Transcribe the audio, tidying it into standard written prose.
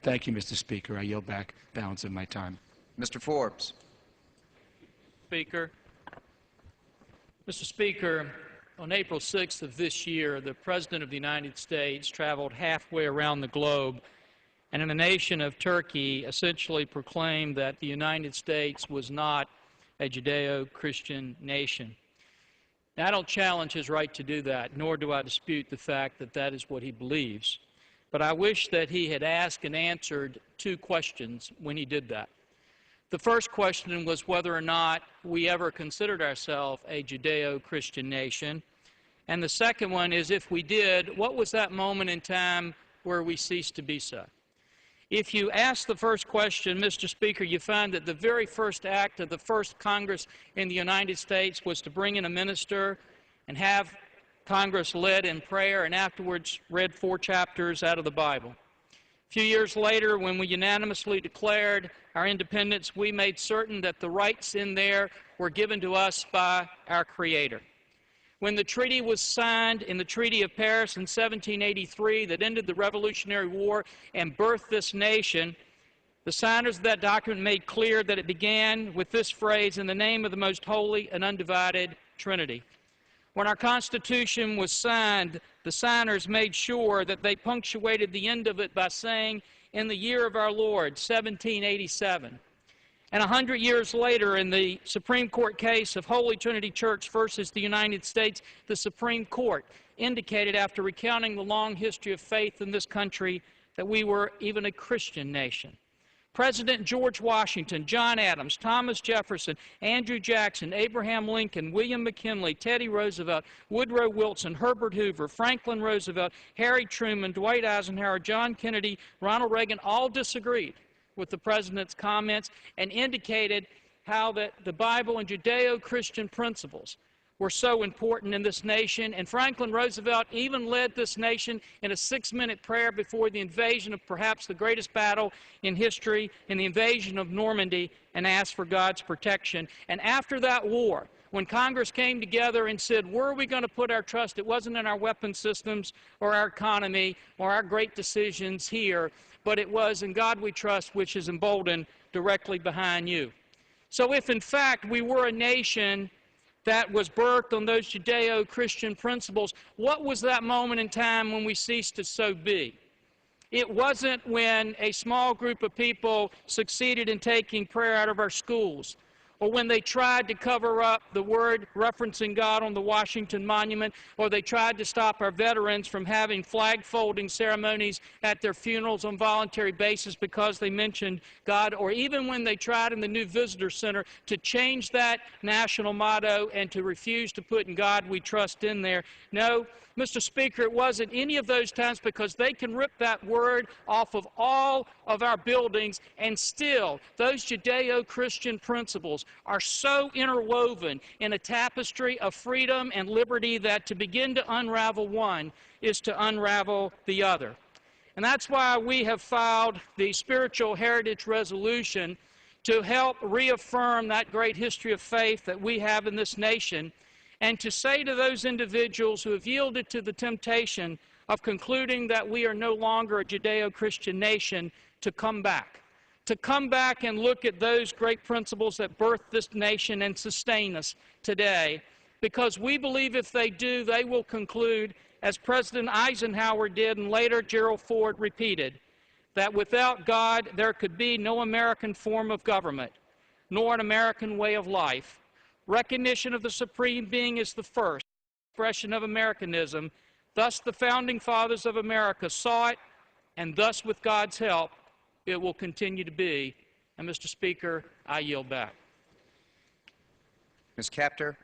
Thank you, Mr. Speaker. I yield back the balance of my time. Mr. Forbes. Speaker. Mr. Speaker, on April 6th of this year, the President of the United States traveled halfway around the globe and in the nation of Turkey essentially proclaimed that the United States was not a Judeo-Christian nation. Now, I don't challenge his right to do that, nor do I dispute the fact that that is what he believes. But I wish that he had asked and answered two questions when he did that. The first question was whether or not we ever considered ourselves a Judeo-Christian nation. And the second one is, if we did, what was that moment in time where we ceased to be so? If you ask the first question, Mr. Speaker, you find that the very first act of the first Congress in the United States was to bring in a minister and have Congress led in prayer and afterwards read 4 chapters out of the Bible. A few years later, when we unanimously declared our independence, we made certain that the rights in there were given to us by our Creator. When the treaty was signed in the Treaty of Paris in 1783 that ended the Revolutionary War and birthed this nation, the signers of that document made clear that it began with this phrase, "In the name of the most holy and undivided Trinity." When our Constitution was signed, the signers made sure that they punctuated the end of it by saying, "In the year of our Lord, 1787. And 100 years later, in the Supreme Court case of Holy Trinity Church versus the United States, the Supreme Court indicated, after recounting the long history of faith in this country, that we were even a Christian nation. President George Washington, John Adams, Thomas Jefferson, Andrew Jackson, Abraham Lincoln, William McKinley, Teddy Roosevelt, Woodrow Wilson, Herbert Hoover, Franklin Roosevelt, Harry Truman, Dwight Eisenhower, John Kennedy, Ronald Reagan all disagreed with the President's comments and indicated how that the Bible and Judeo-Christian principles were so important in this nation. And Franklin Roosevelt even led this nation in a 6-minute prayer before the invasion of perhaps the greatest battle in history, in the invasion of Normandy, and asked for God's protection. And after that war, when Congress came together and said, where are we going to put our trust? It wasn't in our weapon systems or our economy or our great decisions here, but it was in God we trust, which is emboldened directly behind you. So if in fact we were a nation that was birthed on those Judeo-Christian principles, what was that moment in time when we ceased to so be? It wasn't when a small group of people succeeded in taking prayer out of our schools, or when they tried to cover up the word referencing God on the Washington Monument, or they tried to stop our veterans from having flag-folding ceremonies at their funerals on voluntary basis because they mentioned God, or even when they tried in the new visitor center to change that national motto and to refuse to put "In God We Trust" in there. No, Mr. Speaker, it wasn't any of those times, because they can rip that word off of all of our buildings, and still those Judeo-Christian principles are so interwoven in a tapestry of freedom and liberty that to begin to unravel one is to unravel the other. And that's why we have filed the Spiritual Heritage Resolution to help reaffirm that great history of faith that we have in this nation, and to say to those individuals who have yielded to the temptation of concluding that we are no longer a Judeo-Christian nation to come back and look at those great principles that birthed this nation and sustain us today, because we believe if they do, they will conclude, as President Eisenhower did and later Gerald Ford repeated, that without God there could be no American form of government, nor an American way of life. Recognition of the Supreme Being is the first expression of Americanism. Thus the Founding Fathers of America saw it, and thus with God's help it will continue to be. And Mr. Speaker, I yield back. Ms. Kaptur.